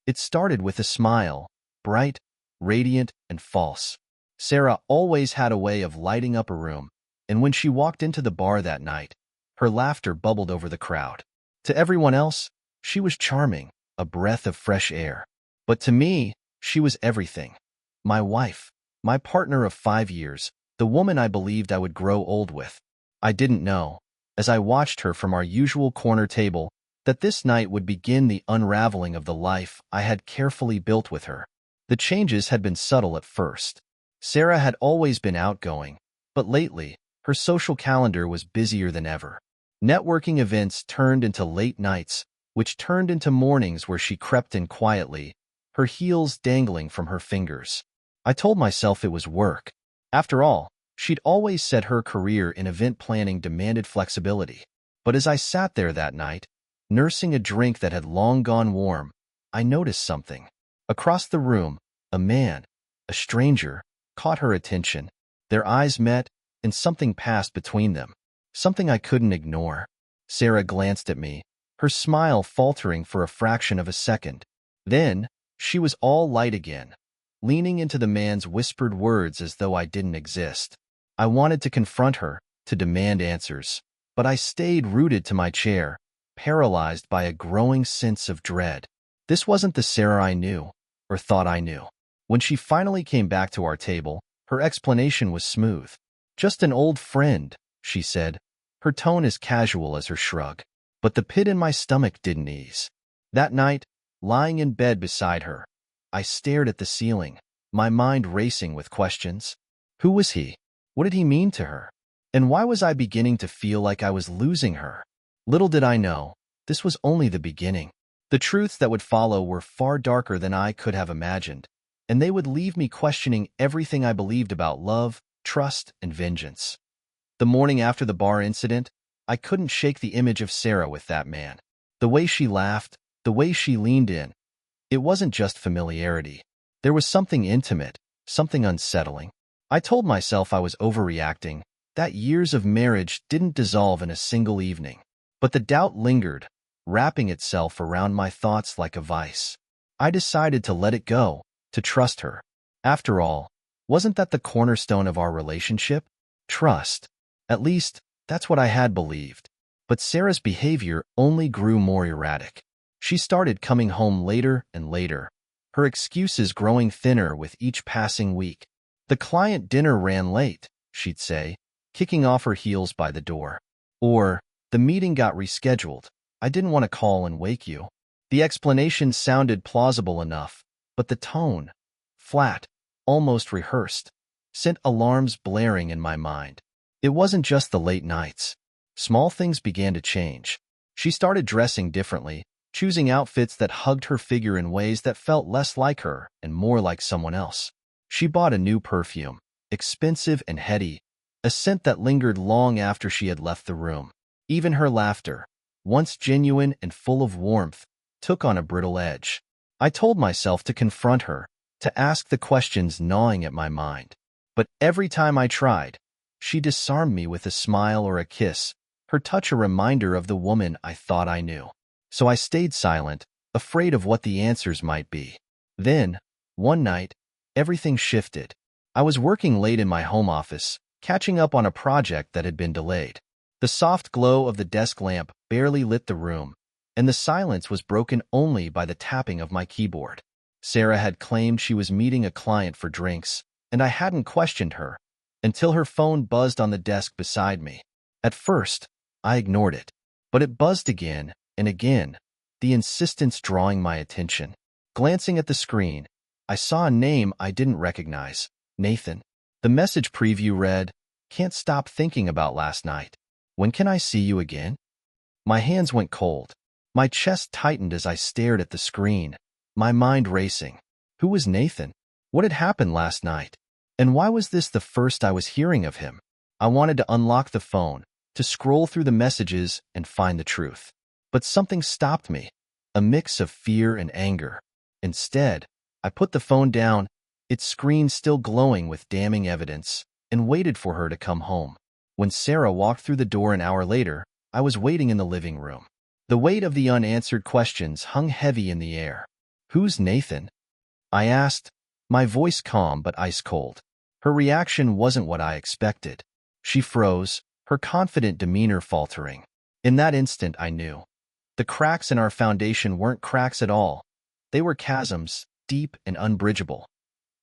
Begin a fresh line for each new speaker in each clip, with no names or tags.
It started with a smile, bright, radiant, and false. Sarah always had a way of lighting up a room, and when she walked into the bar that night, her laughter bubbled over the crowd. To everyone else, she was charming, a breath of fresh air. But to me, she was everything. My wife, my partner of 5 years, the woman I believed I would grow old with. I didn't know, as I watched her from our usual corner table, that this night would begin the unraveling of the life I had carefully built with her. The changes had been subtle at first. Sarah had always been outgoing, but lately, her social calendar was busier than ever. Networking events turned into late nights, which turned into mornings where she crept in quietly, her heels dangling from her fingers. I told myself it was work. After all, she'd always said her career in event planning demanded flexibility. But as I sat there that night, nursing a drink that had long gone warm, I noticed something. Across the room, a man, a stranger, caught her attention. Their eyes met, and something passed between them. Something I couldn't ignore. Sarah glanced at me, her smile faltering for a fraction of a second. Then, she was all light again, leaning into the man's whispered words as though I didn't exist. I wanted to confront her, to demand answers, but I stayed rooted to my chair, paralyzed by a growing sense of dread. This wasn't the Sarah I knew, or thought I knew. When she finally came back to our table, her explanation was smooth. "Just an old friend," she said, her tone as casual as her shrug. But the pit in my stomach didn't ease. That night, lying in bed beside her, I stared at the ceiling, my mind racing with questions. Who was he? What did he mean to her? And why was I beginning to feel like I was losing her? Little did I know, this was only the beginning. The truths that would follow were far darker than I could have imagined, and they would leave me questioning everything I believed about love, trust, and vengeance. The morning after the bar incident, I couldn't shake the image of Sarah with that man. The way she laughed, the way she leaned in. It wasn't just familiarity. There was something intimate, something unsettling. I told myself I was overreacting, that years of marriage didn't dissolve in a single evening. But the doubt lingered, wrapping itself around my thoughts like a vice. I decided to let it go, to trust her. After all, wasn't that the cornerstone of our relationship? Trust. At least, that's what I had believed. But Sarah's behavior only grew more erratic. She started coming home later and later, her excuses growing thinner with each passing week. "The client dinner ran late," she'd say, kicking off her heels by the door. Or, "The meeting got rescheduled. I didn't want to call and wake you." The explanation sounded plausible enough, but the tone, flat, almost rehearsed, sent alarms blaring in my mind. It wasn't just the late nights. Small things began to change. She started dressing differently, choosing outfits that hugged her figure in ways that felt less like her and more like someone else. She bought a new perfume, expensive and heady, a scent that lingered long after she had left the room. Even her laughter, once genuine and full of warmth, took on a brittle edge. I told myself to confront her, to ask the questions gnawing at my mind. But every time I tried, she disarmed me with a smile or a kiss, her touch a reminder of the woman I thought I knew. So I stayed silent, afraid of what the answers might be. Then, one night, everything shifted. I was working late in my home office, catching up on a project that had been delayed. The soft glow of the desk lamp barely lit the room, and the silence was broken only by the tapping of my keyboard. Sarah had claimed she was meeting a client for drinks, and I hadn't questioned her, until her phone buzzed on the desk beside me. At first, I ignored it, but it buzzed again and again, the insistence drawing my attention. Glancing at the screen, I saw a name I didn't recognize, Nathan. The message preview read, "Can't stop thinking about last night. When can I see you again?" My hands went cold. My chest tightened as I stared at the screen, my mind racing. Who was Nathan? What had happened last night? And why was this the first I was hearing of him? I wanted to unlock the phone, to scroll through the messages and find the truth. But something stopped me, a mix of fear and anger. Instead, I put the phone down, its screen still glowing with damning evidence, and waited for her to come home. When Sarah walked through the door an hour later, I was waiting in the living room. The weight of the unanswered questions hung heavy in the air. Who's Nathan? I asked, my voice calm but ice cold. Her reaction wasn't what I expected. She froze, her confident demeanor faltering. In that instant, I knew. The cracks in our foundation weren't cracks at all. They were chasms, deep and unbridgeable.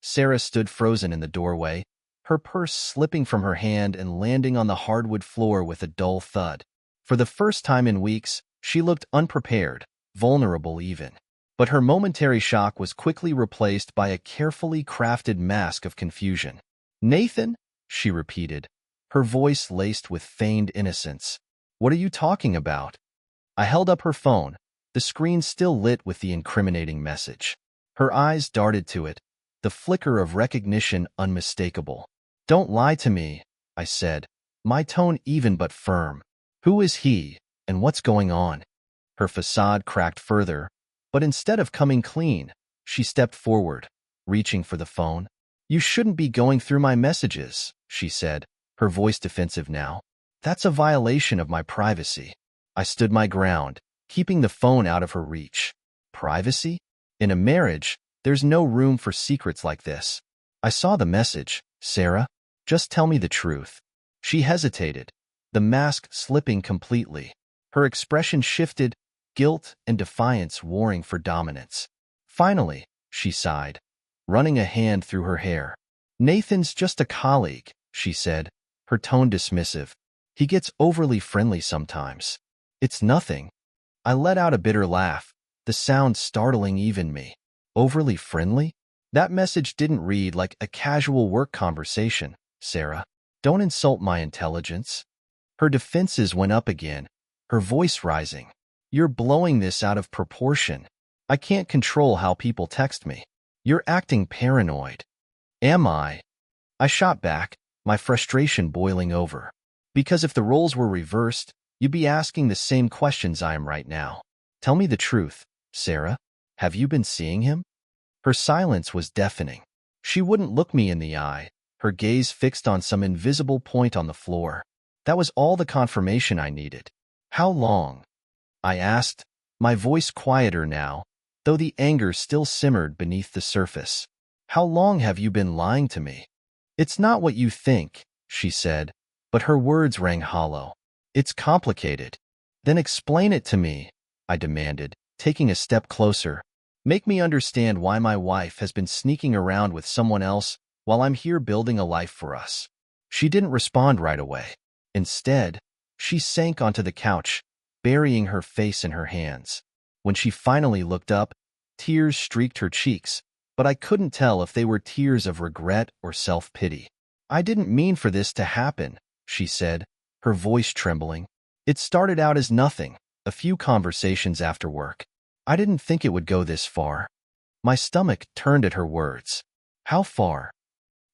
Sarah stood frozen in the doorway, her purse slipping from her hand and landing on the hardwood floor with a dull thud. For the first time in weeks, she looked unprepared, vulnerable even. But her momentary shock was quickly replaced by a carefully crafted mask of confusion. Nathan? She repeated, her voice laced with feigned innocence. What are you talking about? I held up her phone, the screen still lit with the incriminating message. Her eyes darted to it, the flicker of recognition unmistakable. Don't lie to me, I said, my tone even but firm. Who is he, and what's going on? Her facade cracked further, but instead of coming clean, she stepped forward, reaching for the phone. You shouldn't be going through my messages, she said, her voice defensive now. That's a violation of my privacy. I stood my ground, keeping the phone out of her reach. Privacy? In a marriage, there's no room for secrets like this. I saw the message, Sarah. Just tell me the truth. She hesitated, the mask slipping completely. Her expression shifted, guilt and defiance warring for dominance. Finally, she sighed, running a hand through her hair. Nathan's just a colleague, she said, her tone dismissive. He gets overly friendly sometimes. It's nothing. I let out a bitter laugh, the sound startling even me. Overly friendly? That message didn't read like a casual work conversation, Sarah. Don't insult my intelligence. Her defenses went up again, her voice rising. You're blowing this out of proportion. I can't control how people text me. You're acting paranoid. Am I? I shot back, my frustration boiling over. Because if the roles were reversed, you'd be asking the same questions I am right now. Tell me the truth, Sarah. Have you been seeing him? Her silence was deafening. She wouldn't look me in the eye, her gaze fixed on some invisible point on the floor. That was all the confirmation I needed. How long? I asked, my voice quieter now, though the anger still simmered beneath the surface. How long have you been lying to me? It's not what you think, she said, but her words rang hollow. It's complicated. Then explain it to me, I demanded, taking a step closer. Make me understand why my wife has been sneaking around with someone else while I'm here building a life for us. She didn't respond right away. Instead, she sank onto the couch, burying her face in her hands. When she finally looked up, tears streaked her cheeks, but I couldn't tell if they were tears of regret or self-pity. I didn't mean for this to happen, she said, her voice trembling. It started out as nothing, a few conversations after work. I didn't think it would go this far. My stomach turned at her words. How far?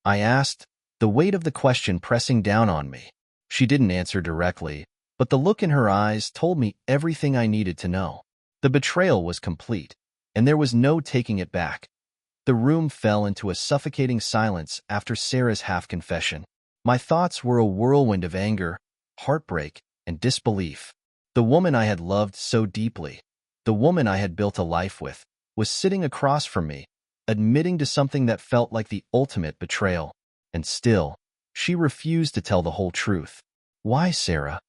I asked, the weight of the question pressing down on me. She didn't answer directly, but the look in her eyes told me everything I needed to know. The betrayal was complete, and there was no taking it back. The room fell into a suffocating silence after Sarah's half-confession. My thoughts were a whirlwind of anger, heartbreak, and disbelief. The woman I had loved so deeply, the woman I had built a life with, was sitting across from me, admitting to something that felt like the ultimate betrayal. And still, she refused to tell the whole truth. Why, Sarah?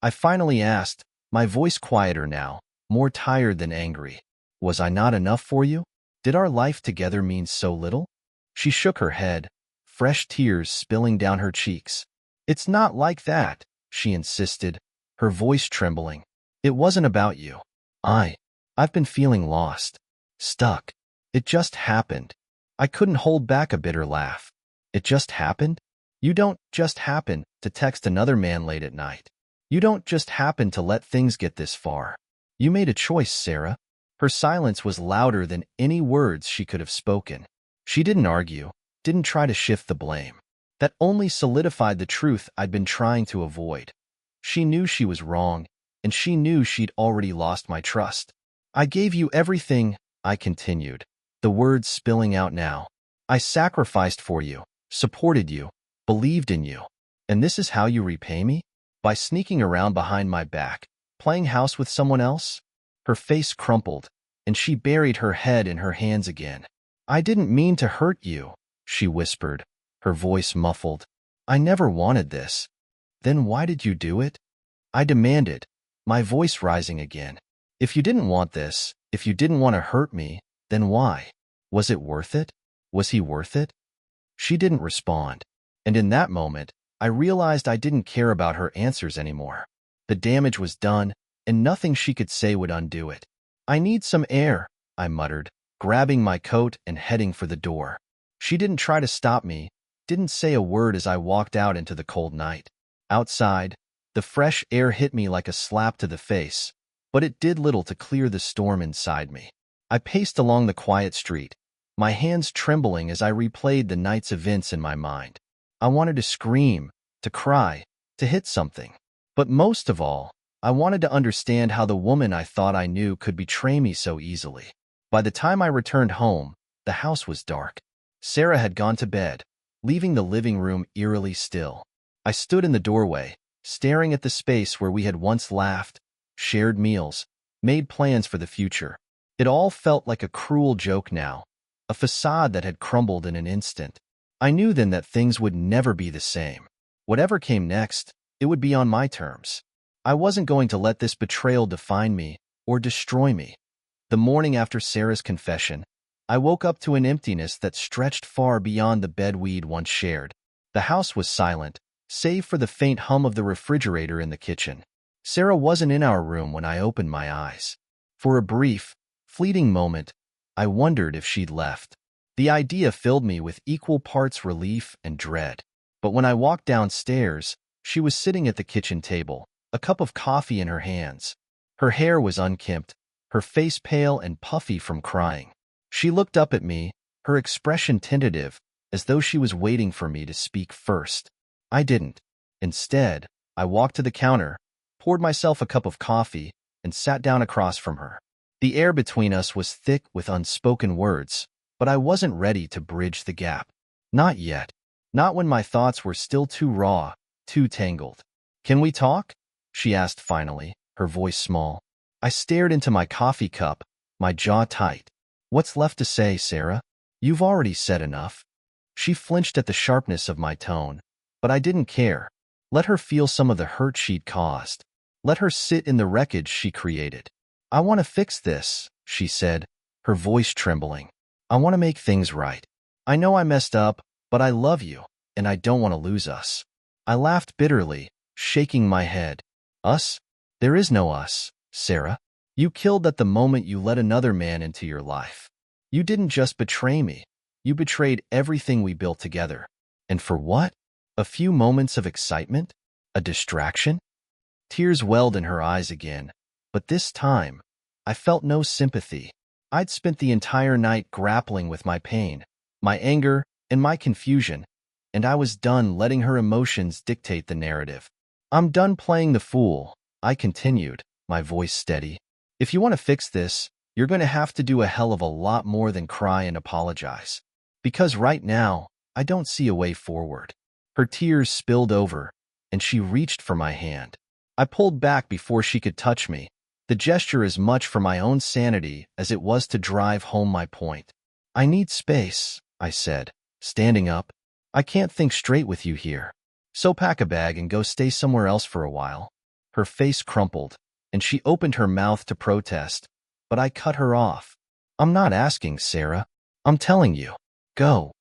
I finally asked, my voice quieter now, more tired than angry. Was I not enough for you? Did our life together mean so little? She shook her head, fresh tears spilling down her cheeks. It's not like that, she insisted, her voice trembling. It wasn't about you. I've been feeling lost, stuck. It just happened. I couldn't hold back a bitter laugh. It just happened? You don't just happen to text another man late at night. You don't just happen to let things get this far. You made a choice, Sarah. Her silence was louder than any words she could have spoken. She didn't argue, didn't try to shift the blame. That only solidified the truth I'd been trying to avoid. She knew she was wrong, and she knew she'd already lost my trust. I gave you everything, I continued, the words spilling out now. I sacrificed for you, supported you, believed in you. And this is how you repay me? By sneaking around behind my back, playing house with someone else? Her face crumpled, and she buried her head in her hands again. "I didn't mean to hurt you," she whispered, her voice muffled. "I never wanted this." "Then why did you do it?" I demanded, my voice rising again. "If you didn't want this, if you didn't want to hurt me, then why? Was it worth it? Was he worth it?" She didn't respond, and in that moment, I realized I didn't care about her answers anymore. The damage was done, and nothing she could say would undo it. "I need some air," I muttered, grabbing my coat and heading for the door. She didn't try to stop me, didn't say a word as I walked out into the cold night. Outside, the fresh air hit me like a slap to the face, but it did little to clear the storm inside me. I paced along the quiet street, my hands trembling as I replayed the night's events in my mind. I wanted to scream, to cry, to hit something. But most of all, I wanted to understand how the woman I thought I knew could betray me so easily. By the time I returned home, the house was dark. Sarah had gone to bed, leaving the living room eerily still. I stood in the doorway, staring at the space where we had once laughed, shared meals, made plans for the future. It all felt like a cruel joke now, a facade that had crumbled in an instant. I knew then that things would never be the same. Whatever came next, it would be on my terms. I wasn't going to let this betrayal define me or destroy me. The morning after Sarah's confession, I woke up to an emptiness that stretched far beyond the bed we'd once shared. The house was silent, save for the faint hum of the refrigerator in the kitchen. Sarah wasn't in our room when I opened my eyes. For a brief, fleeting moment, I wondered if she'd left. The idea filled me with equal parts relief and dread. But when I walked downstairs, she was sitting at the kitchen table, a cup of coffee in her hands. Her hair was unkempt, her face pale and puffy from crying. She looked up at me, her expression tentative, as though she was waiting for me to speak first. I didn't. Instead, I walked to the counter, poured myself a cup of coffee, and sat down across from her. The air between us was thick with unspoken words, but I wasn't ready to bridge the gap. Not yet. Not when my thoughts were still too raw, too tangled. "Can we talk?" she asked finally, her voice small. I stared into my coffee cup, my jaw tight. "What's left to say, Sarah? You've already said enough." She flinched at the sharpness of my tone, but I didn't care. Let her feel some of the hurt she'd caused. Let her sit in the wreckage she created. "I want to fix this," she said, her voice trembling. "I want to make things right. I know I messed up, but I love you, and I don't want to lose us." I laughed bitterly, shaking my head. "Us? There is no us, Sarah. You killed at the moment you let another man into your life. You didn't just betray me. You betrayed everything we built together. And for what? A few moments of excitement? A distraction?" Tears welled in her eyes again, but this time, I felt no sympathy. I'd spent the entire night grappling with my pain, my anger, and my confusion, and I was done letting her emotions dictate the narrative. "I'm done playing the fool," I continued, my voice steady. "If you want to fix this, you're going to have to do a hell of a lot more than cry and apologize. Because right now, I don't see a way forward." Her tears spilled over, and she reached for my hand. I pulled back before she could touch me, the gesture as much for my own sanity as it was to drive home my point. "I need space," I said, standing up. "I can't think straight with you here. So pack a bag and go stay somewhere else for a while." Her face crumpled, and she opened her mouth to protest, but I cut her off. "I'm not asking, Sarah. I'm telling you. Go."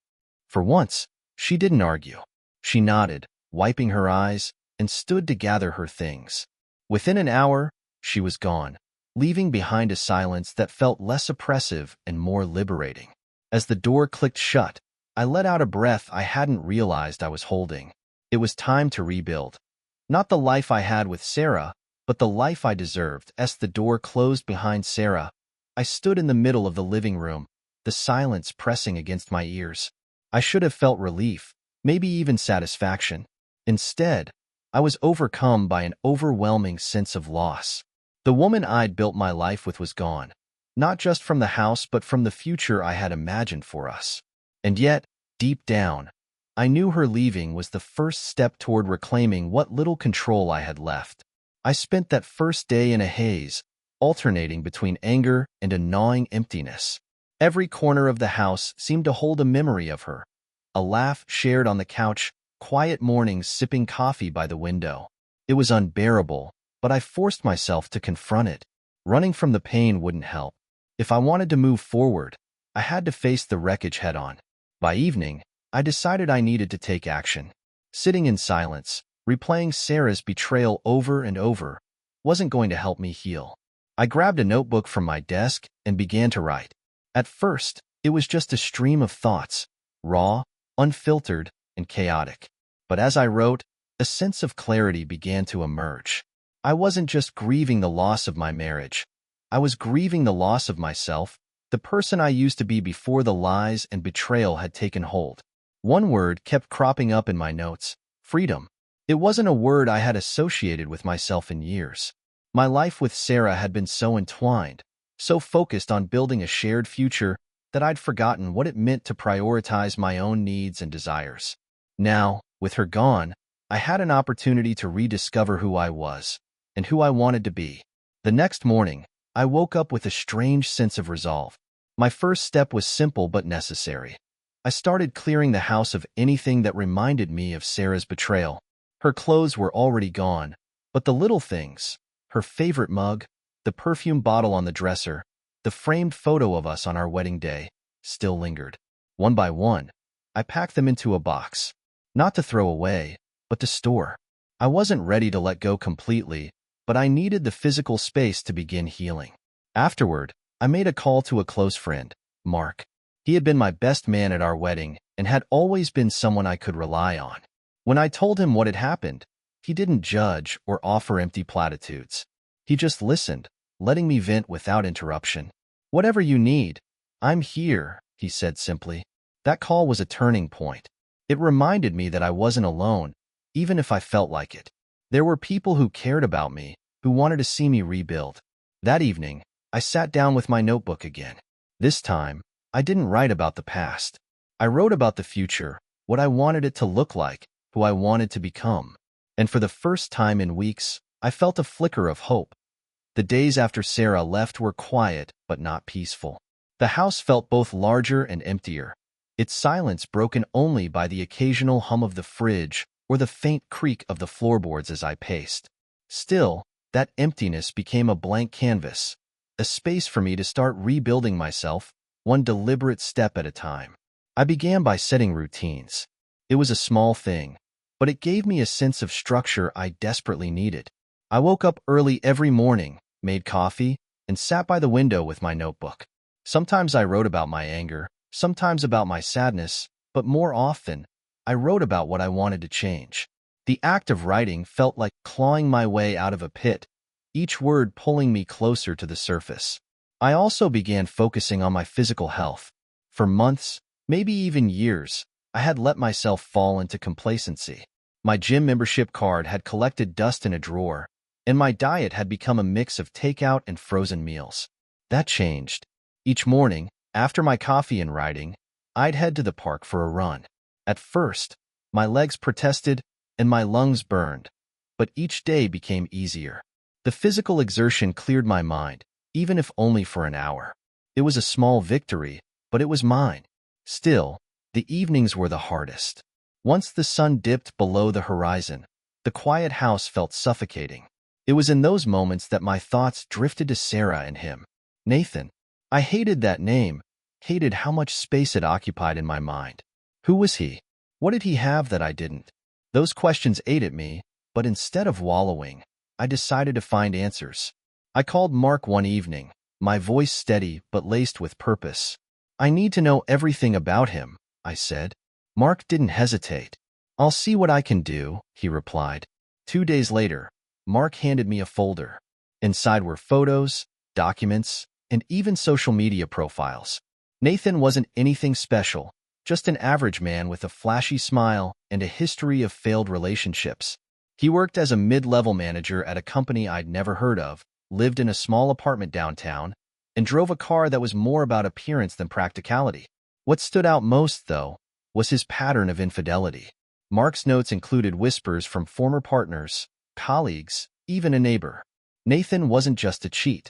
For once, she didn't argue. She nodded, wiping her eyes, and stood to gather her things. Within an hour, she was gone, leaving behind a silence that felt less oppressive and more liberating. As the door clicked shut, I let out a breath I hadn't realized I was holding. It was time to rebuild. Not the life I had with Sarah, but the life I deserved. As the door closed behind Sarah, I stood in the middle of the living room, the silence pressing against my ears. I should have felt relief, maybe even satisfaction. Instead, I was overcome by an overwhelming sense of loss. The woman I'd built my life with was gone, not just from the house but from the future I had imagined for us. And yet, deep down, I knew her leaving was the first step toward reclaiming what little control I had left. I spent that first day in a haze, alternating between anger and a gnawing emptiness. Every corner of the house seemed to hold a memory of her. A laugh shared on the couch, quiet mornings sipping coffee by the window. It was unbearable, but I forced myself to confront it. Running from the pain wouldn't help. If I wanted to move forward, I had to face the wreckage head-on. By evening, I decided I needed to take action. Sitting in silence, replaying Sarah's betrayal over and over, wasn't going to help me heal. I grabbed a notebook from my desk and began to write. At first, it was just a stream of thoughts, raw, unfiltered, and chaotic. But as I wrote, a sense of clarity began to emerge. I wasn't just grieving the loss of my marriage. I was grieving the loss of myself, the person I used to be before the lies and betrayal had taken hold. One word kept cropping up in my notes: freedom. It wasn't a word I had associated with myself in years. My life with Sarah had been so entwined, so focused on building a shared future, that I'd forgotten what it meant to prioritize my own needs and desires. Now, with her gone, I had an opportunity to rediscover who I was and who I wanted to be. The next morning, I woke up with a strange sense of resolve. My first step was simple but necessary. I started clearing the house of anything that reminded me of Sarah's betrayal. Her clothes were already gone, but the little things, her favorite mug, the perfume bottle on the dresser, the framed photo of us on our wedding day, still lingered. One by one, I packed them into a box, not to throw away, but to store. I wasn't ready to let go completely, but I needed the physical space to begin healing. Afterward, I made a call to a close friend, Mark. He had been my best man at our wedding and had always been someone I could rely on. When I told him what had happened, he didn't judge or offer empty platitudes. He just listened, letting me vent without interruption. "Whatever you need, I'm here," he said simply. That call was a turning point. It reminded me that I wasn't alone, even if I felt like it. There were people who cared about me, who wanted to see me rebuild. That evening, I sat down with my notebook again. This time, I didn't write about the past. I wrote about the future, what I wanted it to look like, who I wanted to become. And for the first time in weeks, I felt a flicker of hope. The days after Sarah left were quiet but not peaceful. The house felt both larger and emptier, its silence broken only by the occasional hum of the fridge or the faint creak of the floorboards as I paced. Still, that emptiness became a blank canvas, a space for me to start rebuilding myself, one deliberate step at a time. I began by setting routines. It was a small thing, but it gave me a sense of structure I desperately needed. I woke up early every morning, made coffee, and sat by the window with my notebook. Sometimes I wrote about my anger, sometimes about my sadness, but more often, I wrote about what I wanted to change. The act of writing felt like clawing my way out of a pit, each word pulling me closer to the surface. I also began focusing on my physical health. For months, maybe even years, I had let myself fall into complacency. My gym membership card had collected dust in a drawer, and my diet had become a mix of takeout and frozen meals. That changed. Each morning, after my coffee and writing, I'd head to the park for a run. At first, my legs protested and my lungs burned, but each day became easier. The physical exertion cleared my mind, even if only for an hour. It was a small victory, but it was mine. Still, the evenings were the hardest. Once the sun dipped below the horizon, the quiet house felt suffocating. It was in those moments that my thoughts drifted to Sarah and him. Nathan. I hated that name, hated how much space it occupied in my mind. Who was he? What did he have that I didn't? Those questions ate at me, but instead of wallowing, I decided to find answers. I called Mark one evening, my voice steady but laced with purpose. "I need to know everything about him," I said. Mark didn't hesitate. "I'll see what I can do," he replied. 2 days later, Mark handed me a folder. Inside were photos, documents, and even social media profiles. Nathan wasn't anything special, just an average man with a flashy smile and a history of failed relationships. He worked as a mid-level manager at a company I'd never heard of, lived in a small apartment downtown, and drove a car that was more about appearance than practicality. What stood out most, though, was his pattern of infidelity. Mark's notes included whispers from former partners, colleagues, even a neighbor. Nathan wasn't just a cheat.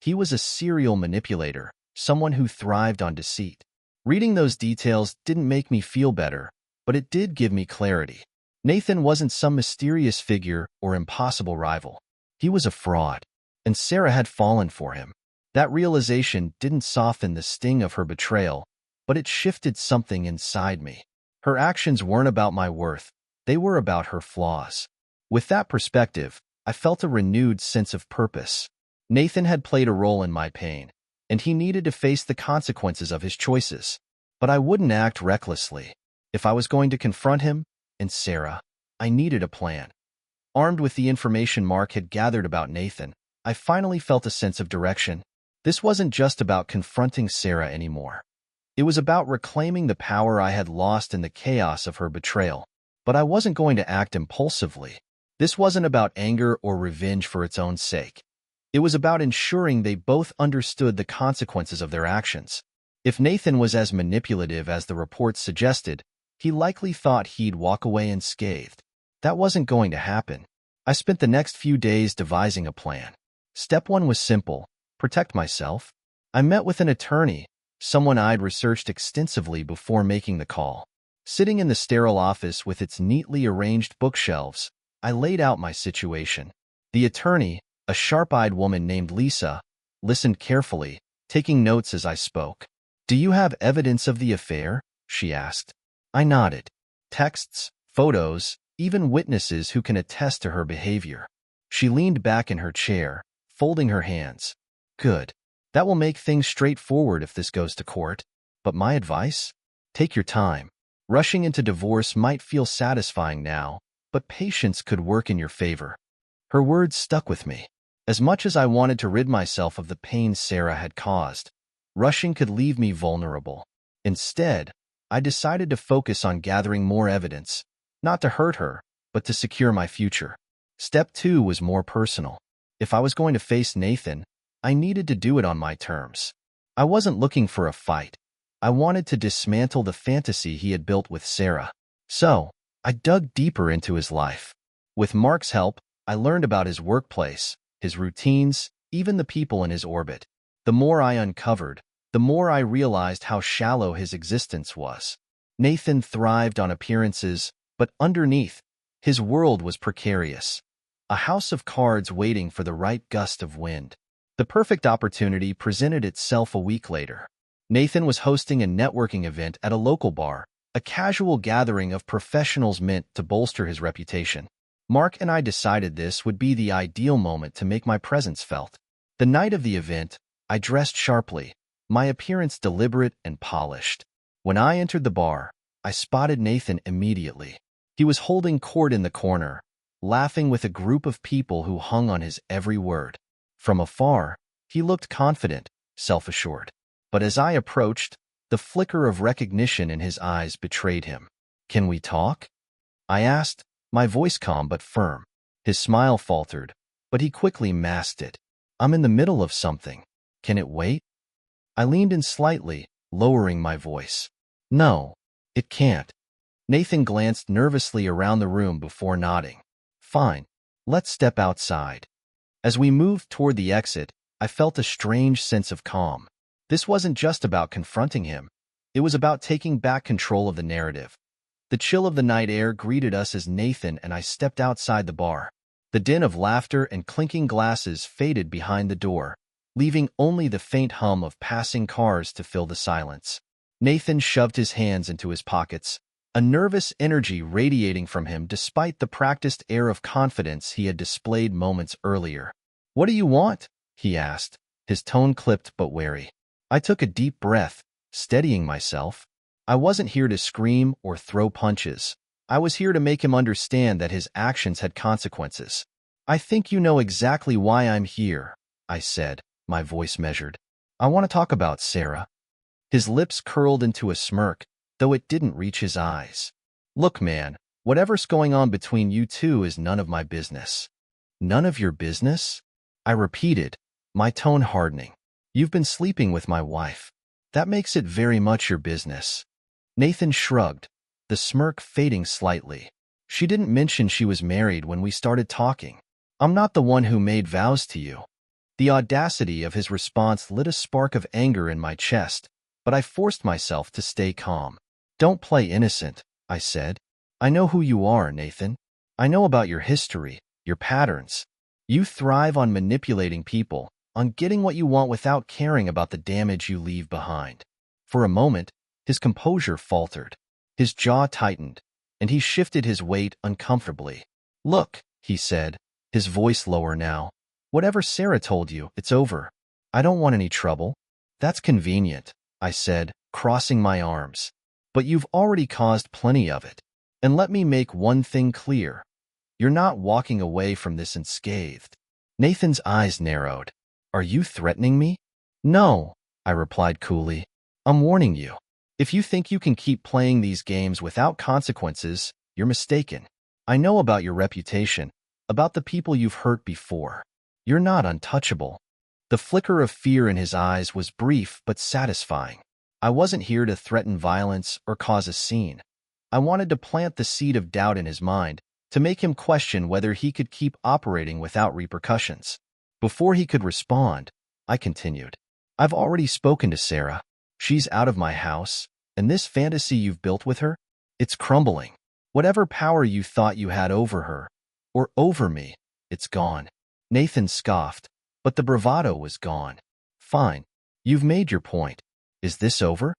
He was a serial manipulator, someone who thrived on deceit. Reading those details didn't make me feel better, but it did give me clarity. Nathan wasn't some mysterious figure or impossible rival. He was a fraud, and Sarah had fallen for him. That realization didn't soften the sting of her betrayal, but it shifted something inside me. Her actions weren't about my worth, they were about her flaws. With that perspective, I felt a renewed sense of purpose. Nathan had played a role in my pain, and he needed to face the consequences of his choices. But I wouldn't act recklessly. If I was going to confront him and Sarah, I needed a plan. Armed with the information Mark had gathered about Nathan, I finally felt a sense of direction. This wasn't just about confronting Sarah anymore. It was about reclaiming the power I had lost in the chaos of her betrayal. But I wasn't going to act impulsively. This wasn't about anger or revenge for its own sake. It was about ensuring they both understood the consequences of their actions. If Nathan was as manipulative as the reports suggested, he likely thought he'd walk away unscathed. That wasn't going to happen. I spent the next few days devising a plan. Step 1 was simple: protect myself. I met with an attorney, someone I'd researched extensively before making the call. Sitting in the sterile office with its neatly arranged bookshelves, I laid out my situation. The attorney, a sharp-eyed woman named Lisa, listened carefully, taking notes as I spoke. "Do you have evidence of the affair?" she asked. I nodded. "Texts, photos, even witnesses who can attest to her behavior." She leaned back in her chair, folding her hands. "Good. That will make things straightforward if this goes to court. But my advice? Take your time. Rushing into divorce might feel satisfying now, but patience could work in your favor." Her words stuck with me. As much as I wanted to rid myself of the pain Sarah had caused, rushing could leave me vulnerable. Instead, I decided to focus on gathering more evidence, not to hurt her, but to secure my future. Step 2 was more personal. If I was going to face Nathan, I needed to do it on my terms. I wasn't looking for a fight. I wanted to dismantle the fantasy he had built with Sarah. So, I dug deeper into his life. With Mark's help, I learned about his workplace, his routines, even the people in his orbit. The more I uncovered, the more I realized how shallow his existence was. Nathan thrived on appearances, but underneath, his world was precarious. A house of cards waiting for the right gust of wind. The perfect opportunity presented itself a week later. Nathan was hosting a networking event at a local bar, a casual gathering of professionals meant to bolster his reputation. Mark and I decided this would be the ideal moment to make my presence felt. The night of the event, I dressed sharply, my appearance deliberate and polished. When I entered the bar, I spotted Nathan immediately. He was holding court in the corner, laughing with a group of people who hung on his every word. From afar, he looked confident, self-assured. But as I approached, the flicker of recognition in his eyes betrayed him. "Can we talk?" I asked, my voice calm but firm. His smile faltered, but he quickly masked it. "I'm in the middle of something. Can it wait?" I leaned in slightly, lowering my voice. "No, it can't." Nathan glanced nervously around the room before nodding. "Fine. Let's step outside." As we moved toward the exit, I felt a strange sense of calm. This wasn't just about confronting him. It was about taking back control of the narrative. The chill of the night air greeted us as Nathan and I stepped outside the bar. The din of laughter and clinking glasses faded behind the door, leaving only the faint hum of passing cars to fill the silence. Nathan shoved his hands into his pockets, a nervous energy radiating from him despite the practiced air of confidence he had displayed moments earlier. "What do you want?" he asked, his tone clipped but wary. I took a deep breath, steadying myself. I wasn't here to scream or throw punches. I was here to make him understand that his actions had consequences. "I think you know exactly why I'm here," I said, my voice measured. "I want to talk about Sarah." His lips curled into a smirk, though it didn't reach his eyes. "Look, man, whatever's going on between you two is none of my business." "None of your business?" I repeated, my tone hardening. "You've been sleeping with my wife. That makes it very much your business." Nathan shrugged, the smirk fading slightly. "She didn't mention she was married when we started talking. I'm not the one who made vows to you." The audacity of his response lit a spark of anger in my chest, but I forced myself to stay calm. "Don't play innocent," I said. "I know who you are, Nathan. I know about your history, your patterns. You thrive on manipulating people, on getting what you want without caring about the damage you leave behind." For a moment, his composure faltered. His jaw tightened, and he shifted his weight uncomfortably. "Look," he said, his voice lower now. "Whatever Sarah told you, it's over. I don't want any trouble." "That's convenient," I said, crossing my arms. "But you've already caused plenty of it. And let me make one thing clear. You're not walking away from this unscathed." Nathan's eyes narrowed. "Are you threatening me?" "No," I replied coolly. "I'm warning you. If you think you can keep playing these games without consequences, you're mistaken. I know about your reputation, about the people you've hurt before. You're not untouchable." The flicker of fear in his eyes was brief but satisfying. I wasn't here to threaten violence or cause a scene. I wanted to plant the seed of doubt in his mind, to make him question whether he could keep operating without repercussions. Before he could respond, I continued. "I've already spoken to Sarah. She's out of my house, and this fantasy you've built with her, it's crumbling. Whatever power you thought you had over her, or over me, it's gone." Nathan scoffed, but the bravado was gone. "Fine. You've made your point. Is this over?"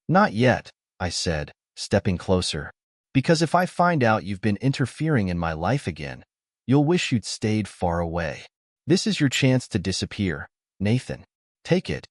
"Not yet," I said, stepping closer. "Because if I find out you've been interfering in my life again, you'll wish you'd stayed far away. This is your chance to disappear, Nathan. Take it."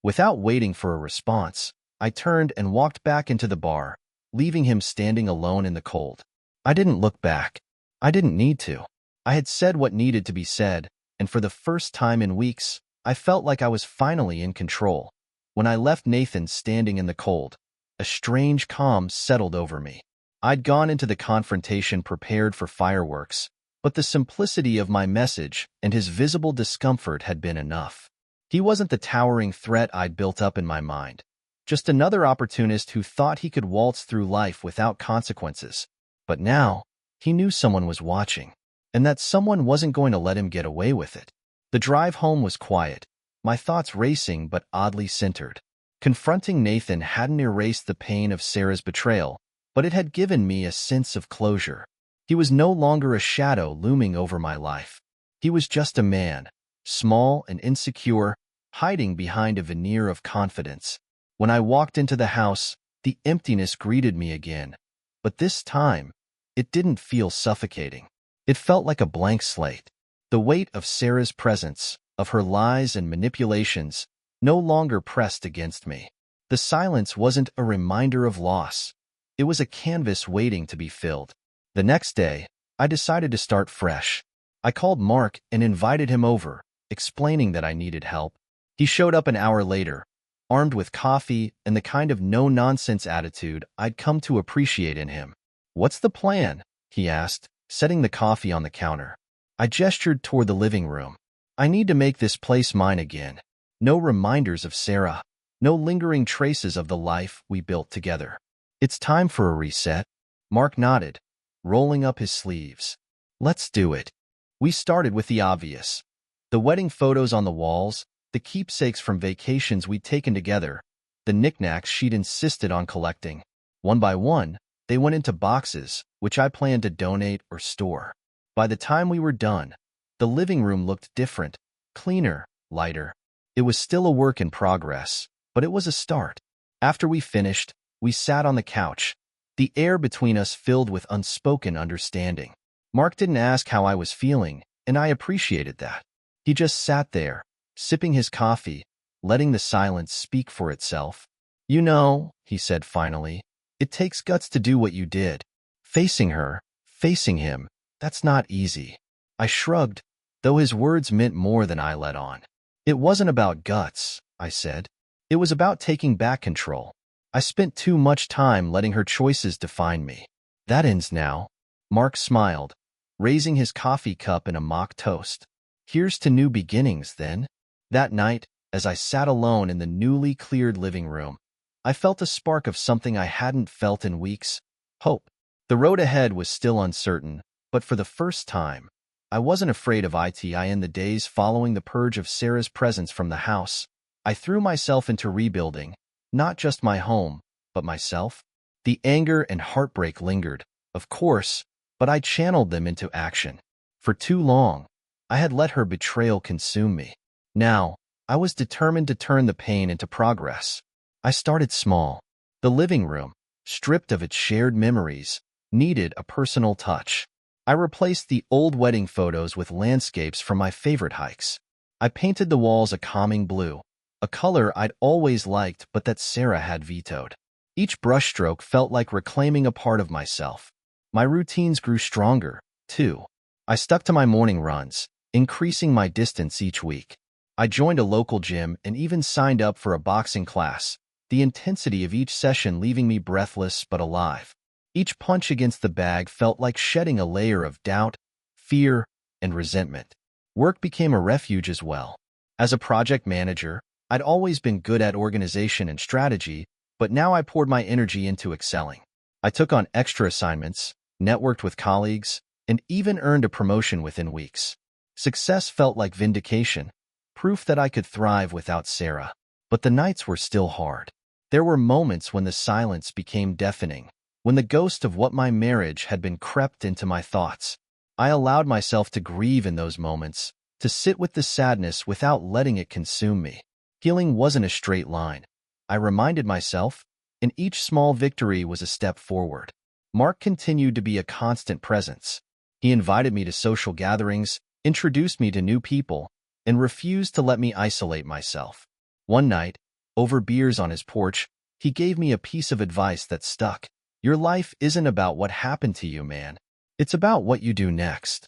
Without waiting for a response, I turned and walked back into the bar, leaving him standing alone in the cold. I didn't look back. I didn't need to. I had said what needed to be said, and for the first time in weeks, I felt like I was finally in control. When I left Nathan standing in the cold, a strange calm settled over me. I'd gone into the confrontation prepared for fireworks, but the simplicity of my message and his visible discomfort had been enough. He wasn't the towering threat I'd built up in my mind, just another opportunist who thought he could waltz through life without consequences. But now, he knew someone was watching, and that someone wasn't going to let him get away with it. The drive home was quiet, my thoughts racing but oddly centered. Confronting Nathan hadn't erased the pain of Sarah's betrayal, but it had given me a sense of closure. He was no longer a shadow looming over my life. He was just a man, small and insecure, hiding behind a veneer of confidence. When I walked into the house, the emptiness greeted me again, but this time, it didn't feel suffocating. It felt like a blank slate. The weight of Sarah's presence, of her lies and manipulations, no longer pressed against me. The silence wasn't a reminder of loss. It was a canvas waiting to be filled. The next day, I decided to start fresh. I called Mark and invited him over, explaining that I needed help. He showed up an hour later, armed with coffee and the kind of no-nonsense attitude I'd come to appreciate in him. "What's the plan?" he asked, setting the coffee on the counter. I gestured toward the living room. "I need to make this place mine again. No reminders of Sarah, no lingering traces of the life we built together. It's time for a reset." Mark nodded, rolling up his sleeves. "Let's do it." We started with the obvious. The wedding photos on the walls, the keepsakes from vacations we'd taken together, the knickknacks she'd insisted on collecting. One by one, they went into boxes, which I planned to donate or store. By the time we were done, the living room looked different, cleaner, lighter. It was still a work in progress, but it was a start. After we finished, we sat on the couch, the air between us filled with unspoken understanding. Mark didn't ask how I was feeling, and I appreciated that. He just sat there, sipping his coffee, letting the silence speak for itself. "You know," he said finally, "it takes guts to do what you did. Facing her, facing him, that's not easy." I shrugged, though his words meant more than I let on. "It wasn't about guts," I said. "It was about taking back control. I spent too much time letting her choices define me. That ends now." Mark smiled, raising his coffee cup in a mock toast. "Here's to new beginnings, then." That night, as I sat alone in the newly cleared living room, I felt a spark of something I hadn't felt in weeks: hope. The road ahead was still uncertain, but for the first time, I wasn't afraid of it in the days following the purge of Sarah's presence from the house. I threw myself into rebuilding, not just my home, but myself. The anger and heartbreak lingered, of course, but I channeled them into action. For too long, I had let her betrayal consume me. Now, I was determined to turn the pain into progress. I started small. The living room, stripped of its shared memories, needed a personal touch. I replaced the old wedding photos with landscapes from my favorite hikes. I painted the walls a calming blue, a color I'd always liked but that Sarah had vetoed. Each brushstroke felt like reclaiming a part of myself. My routines grew stronger, too. I stuck to my morning runs, increasing my distance each week. I joined a local gym and even signed up for a boxing class, the intensity of each session leaving me breathless but alive. Each punch against the bag felt like shedding a layer of doubt, fear, and resentment. Work became a refuge as well. As a project manager, I'd always been good at organization and strategy, but now I poured my energy into excelling. I took on extra assignments, networked with colleagues, and even earned a promotion within weeks. Success felt like vindication, proof that I could thrive without Sarah. But the nights were still hard. There were moments when the silence became deafening, when the ghost of what my marriage had been crept into my thoughts. I allowed myself to grieve in those moments, to sit with the sadness without letting it consume me. Healing wasn't a straight line. I reminded myself, and each small victory was a step forward. Mark continued to be a constant presence. He invited me to social gatherings, introduced me to new people, and refused to let me isolate myself. One night, over beers on his porch, he gave me a piece of advice that stuck. Your life isn't about what happened to you, man. It's about what you do next.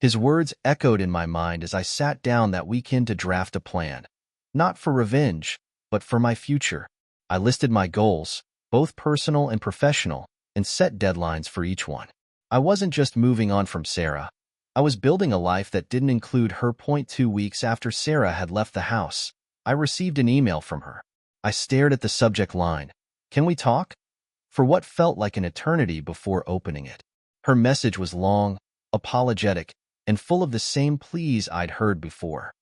His words echoed in my mind as I sat down that weekend to draft a plan. Not for revenge, but for my future. I listed my goals, both personal and professional, and set deadlines for each one. I wasn't just moving on from Sarah. I was building a life that didn't include her. 2 weeks after Sarah had left the house, I received an email from her. I stared at the subject line, "Can we talk?" for what felt like an eternity before opening it. Her message was long, apologetic, and full of the same pleas I'd heard before.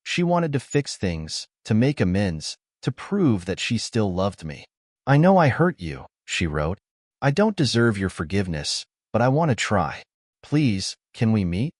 She wanted to fix things, to make amends, to prove that she still loved me. "I know I hurt you," she wrote. "I don't deserve your forgiveness, but I want to try. Please, can we meet?"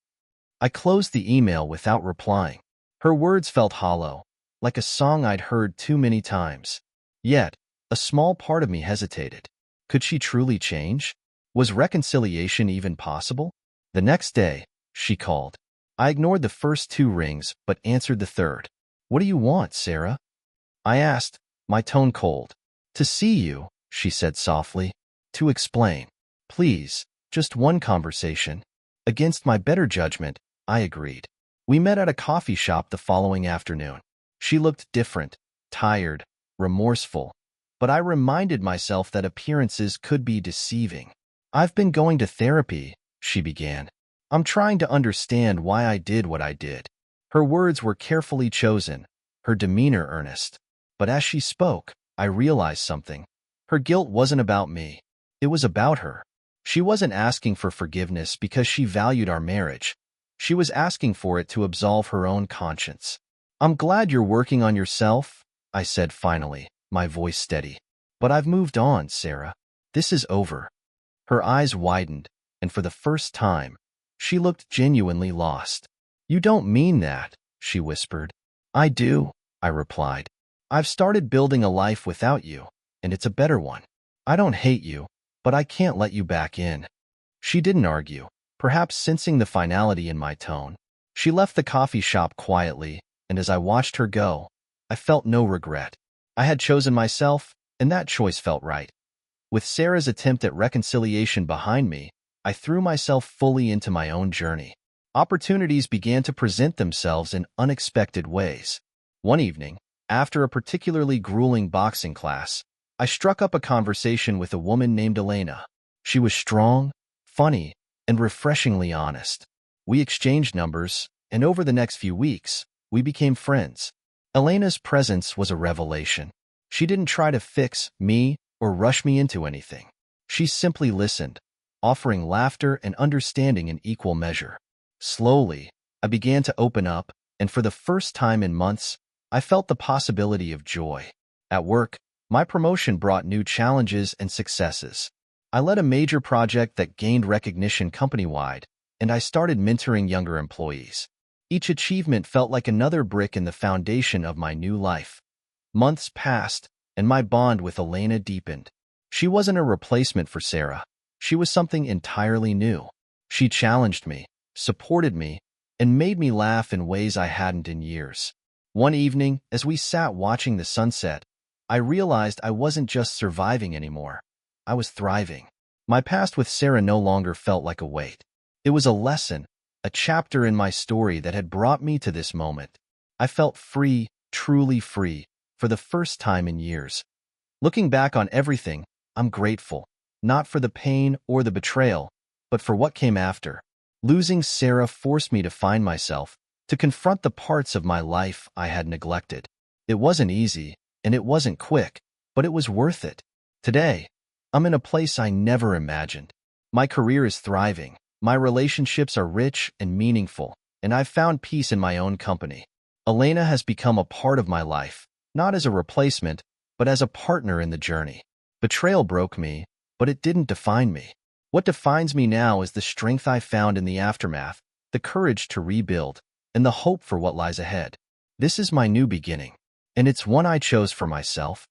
I closed the email without replying. Her words felt hollow, like a song I'd heard too many times. Yet, a small part of me hesitated. Could she truly change? Was reconciliation even possible? The next day, she called. I ignored the first 2 rings, but answered the third. "What do you want, Sarah?" I asked, my tone cold. "To see you," she said softly. "To explain. Please, just one conversation." Against my better judgment, I agreed. We met at a coffee shop the following afternoon. She looked different, tired, remorseful, but I reminded myself that appearances could be deceiving. "I've been going to therapy," she began. "I'm trying to understand why I did what I did." Her words were carefully chosen, her demeanor earnest. But as she spoke, I realized something. Her guilt wasn't about me. It was about her. She wasn't asking for forgiveness because she valued our marriage. She was asking for it to absolve her own conscience. "I'm glad you're working on yourself," I said finally, my voice steady. "But I've moved on, Sarah. This is over." Her eyes widened, and for the first time, she looked genuinely lost. "You don't mean that," she whispered. "I do," I replied. "I've started building a life without you, and it's a better one. I don't hate you, but I can't let you back in." She didn't argue, perhaps sensing the finality in my tone. She left the coffee shop quietly, and as I watched her go, I felt no regret. I had chosen myself, and that choice felt right. With Sarah's attempt at reconciliation behind me, I threw myself fully into my own journey. Opportunities began to present themselves in unexpected ways. One evening, after a particularly grueling boxing class, I struck up a conversation with a woman named Elena. She was strong, funny, and refreshingly honest. We exchanged numbers, and over the next few weeks, we became friends. Elena's presence was a revelation. She didn't try to fix me or rush me into anything. She simply listened, offering laughter and understanding in equal measure. Slowly, I began to open up, and for the first time in months, I felt the possibility of joy. At work, my promotion brought new challenges and successes. I led a major project that gained recognition company-wide, and I started mentoring younger employees. Each achievement felt like another brick in the foundation of my new life. Months passed, and my bond with Elena deepened. She wasn't a replacement for Sarah. She was something entirely new. She challenged me, supported me, and made me laugh in ways I hadn't in years. One evening, as we sat watching the sunset, I realized I wasn't just surviving anymore. I was thriving. My past with Sarah no longer felt like a weight. It was a lesson, a chapter in my story that had brought me to this moment. I felt free, truly free, for the first time in years. Looking back on everything, I'm grateful, not for the pain or the betrayal, but for what came after. Losing Sarah forced me to find myself, to confront the parts of my life I had neglected. It wasn't easy, and it wasn't quick, but it was worth it. Today, I'm in a place I never imagined. My career is thriving, my relationships are rich and meaningful, and I've found peace in my own company. Elena has become a part of my life, not as a replacement, but as a partner in the journey. Betrayal broke me, but it didn't define me. What defines me now is the strength I found in the aftermath, the courage to rebuild, and the hope for what lies ahead. This is my new beginning, and it's one I chose for myself,